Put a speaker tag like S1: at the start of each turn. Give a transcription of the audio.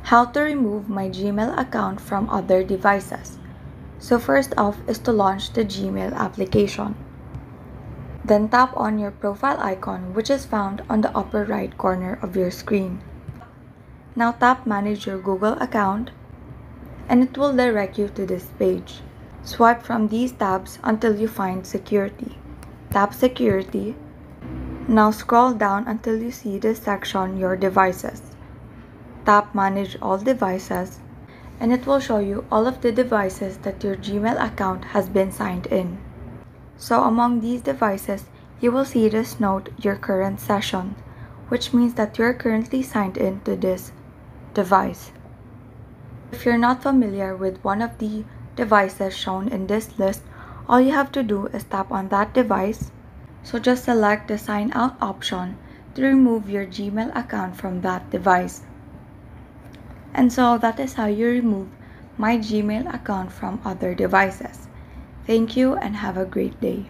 S1: How to remove my Gmail account from other devices. So first off is to launch the Gmail application. Then tap on your profile icon, which is found on the upper right corner of your screen. Now tap Manage your Google account and it will direct you to this page. Swipe from these tabs until you find Security. Tap Security. Now scroll down until you see this section, Your Devices. Tap Manage All Devices and it will show you all of the devices that your Gmail account has been signed in. So among these devices, you will see this note, Your Current Session, which means that you're currently signed in to this device. If you're not familiar with one of the devices shown in this list, all you have to do is tap on that device. So just select the Sign Out option to remove your Gmail account from that device. And so that is how you remove my Gmail account from other devices. Thank you and have a great day.